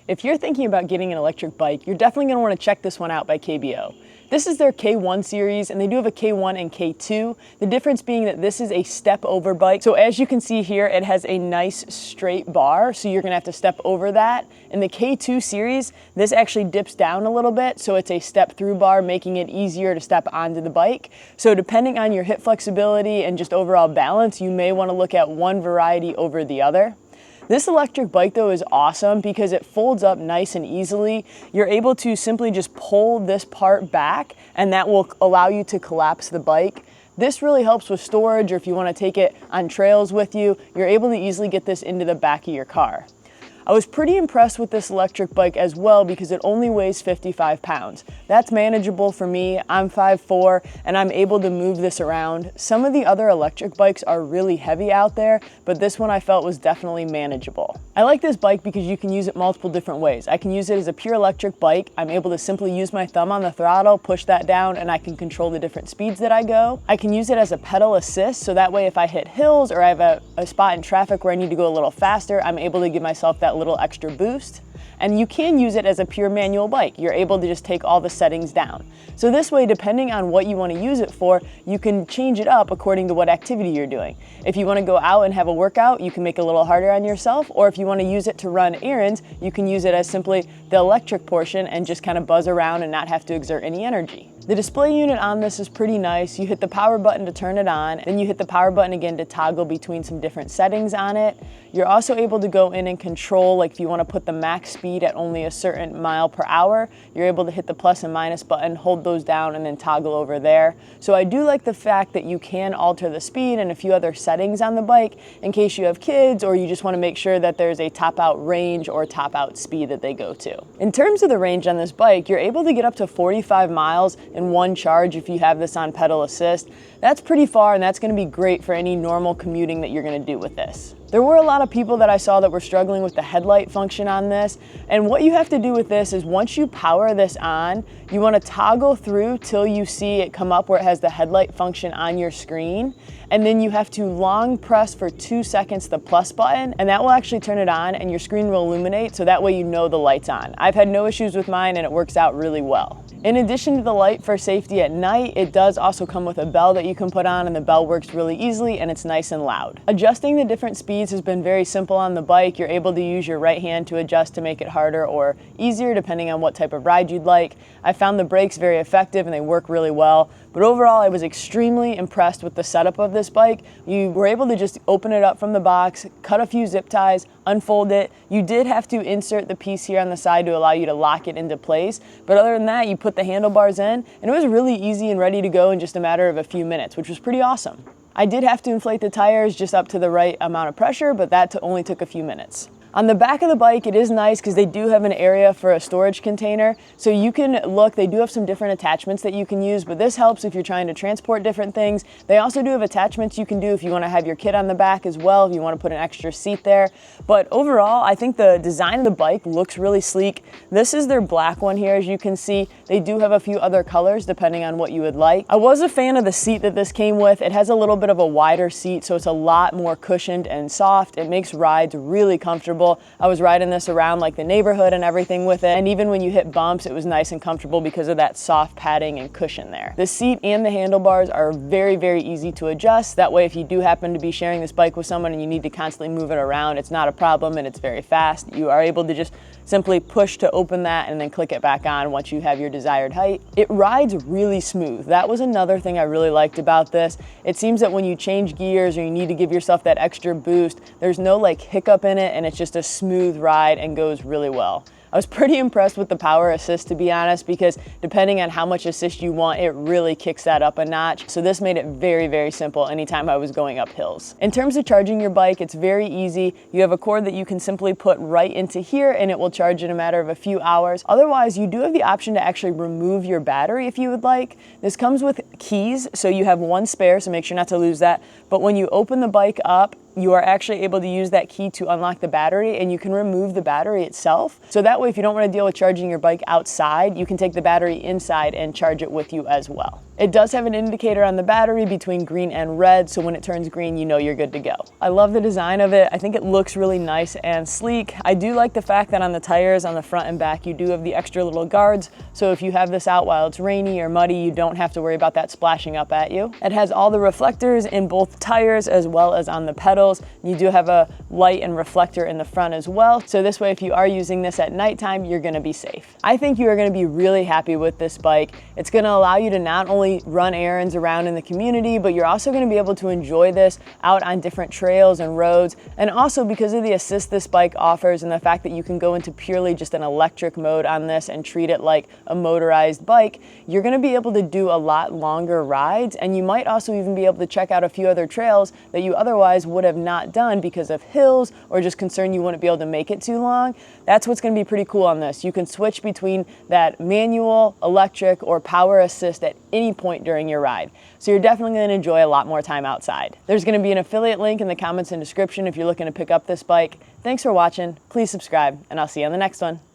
If you're thinking about getting an electric bike, you're definitely going to want to check this one out by KBO. This is their K1 series, and they do have a K1 and K2. The difference being that this is a step over bike. So as you can see here, it has a nice straight bar, so you're gonna have to step over that. In the K2 series, this actually dips down a little bit, so it's a step through bar, making it easier to step onto the bike. So depending on your hip flexibility and just overall balance, you may wanna look at one variety over the other. This electric bike though is awesome because it folds up nice and easily. You're able to simply just pull this part back and that will allow you to collapse the bike. This really helps with storage, or if you want to take it on trails with you, you're able to easily get this into the back of your car. I was pretty impressed with this electric bike as well because it only weighs 55 pounds. That's manageable for me. I'm 5'4" and I'm able to move this around. Some of the other electric bikes are really heavy out there, but this one I felt was definitely manageable. I like this bike because you can use it multiple different ways. I can use it as a pure electric bike. I'm able to simply use my thumb on the throttle, push that down, and I can control the different speeds that I go. I can use it as a pedal assist, so that way if I hit hills or I have a spot in traffic where I need to go a little faster, I'm able to give myself that little extra boost. And you can use it as a pure manual bike. You're able to just take all the settings down. So this way, depending on what you want to use it for, you can change it up according to what activity you're doing. If you want to go out and have a workout, you can make it a little harder on yourself, or if you want to use it to run errands, you can use it as simply the electric portion and just kind of buzz around and not have to exert any energy. The display unit on this is pretty nice. You hit the power button to turn it on, and you hit the power button again to toggle between some different settings on it. You're also able to go in and control, like if you want to put the max speed at only a certain mile per hour, you're able to hit the plus and minus button, hold those down, and then toggle over there. So I do like the fact that you can alter the speed and a few other settings on the bike in case you have kids or you just want to make sure that there's a top out range or top out speed that they go to. In terms of the range on this bike, you're able to get up to 45 miles in one charge if you have this on pedal assist. That's pretty far, and that's going to be great for any normal commuting that you're going to do with this. There were a lot of people that I saw that were struggling with the headlight function on this, and what you have to do with this is once you power this on, you want to toggle through till you see it come up where it has the headlight function on your screen, and then you have to long press for 2 seconds the plus button, and that will actually turn it on and your screen will illuminate, so that way you know the light's on. I've had no issues with mine and it works out really well. In addition to the light for safety at night, it does also come with a bell that you can put on, and the bell works really easily and it's nice and loud. Adjusting the different speeds has been very simple on the bike. You're able to use your right hand to adjust to make it harder or easier depending on what type of ride you'd like. I found the brakes very effective and they work really well. But overall, I was extremely impressed with the setup of this bike. You were able to just open it up from the box, cut a few zip ties, unfold it. You did have to insert the piece here on the side to allow you to lock it into place. But other than that, you put the handlebars in, and it was really easy and ready to go in just a matter of a few minutes, which was pretty awesome. I did have to inflate the tires just up to the right amount of pressure, but that only took a few minutes. On the back of the bike, it is nice because they do have an area for a storage container. So you can look, they do have some different attachments that you can use, but this helps if you're trying to transport different things. They also do have attachments you can do if you want to have your kid on the back as well, if you want to put an extra seat there. But overall, I think the design of the bike looks really sleek. This is their black one here, as you can see. They do have a few other colors depending on what you would like. I was a fan of the seat that this came with. It has a little bit of a wider seat, so it's a lot more cushioned and soft. It makes rides really comfortable. I was riding this around like the neighborhood and everything with it, and even when you hit bumps, it was nice and comfortable because of that soft padding and cushion there. The seat and the handlebars are very, very easy to adjust. That way, if you do happen to be sharing this bike with someone and you need to constantly move it around, it's not a problem and it's very fast. You are able to just simply push to open that and then click it back on once you have your desired height. It rides really smooth. That was another thing I really liked about this. It seems that when you change gears or you need to give yourself that extra boost, there's no like hiccup in it, and it's just a smooth ride and goes really well. I was pretty impressed with the power assist, to be honest, because depending on how much assist you want, it really kicks that up a notch. So this made it very, very simple anytime I was going up hills. In terms of charging your bike, it's very easy. You have a cord that you can simply put right into here and it will charge in a matter of a few hours. Otherwise, you do have the option to actually remove your battery if you would like. This comes with keys, so you have one spare, so make sure not to lose that. But when you open the bike up, you are actually able to use that key to unlock the battery, and you can remove the battery itself. So that way, if you don't want to deal with charging your bike outside, you can take the battery inside and charge it with you as well. It does have an indicator on the battery between green and red, so when it turns green, you know you're good to go. I love the design of it. I think it looks really nice and sleek. I do like the fact that on the tires on the front and back, you do have the extra little guards, so if you have this out while it's rainy or muddy, you don't have to worry about that splashing up at you. It has all the reflectors in both tires as well as on the pedals. You do have a light and reflector in the front as well, so this way if you are using this at nighttime, you're gonna be safe. I think you are gonna be really happy with this bike. It's gonna allow you to not only run errands around in the community, but you're also going to be able to enjoy this out on different trails and roads. And also because of the assist this bike offers and the fact that you can go into purely just an electric mode on this and treat it like a motorized bike, you're going to be able to do a lot longer rides, and you might also even be able to check out a few other trails that you otherwise would have not done because of hills or just concern you wouldn't be able to make it too long. That's what's going to be pretty cool on this. You can switch between that manual, electric, or power assist at any point during your ride. So you're definitely going to enjoy a lot more time outside. There's going to be an affiliate link in the comments and description if you're looking to pick up this bike. Thanks for watching. Please subscribe, and I'll see you on the next one.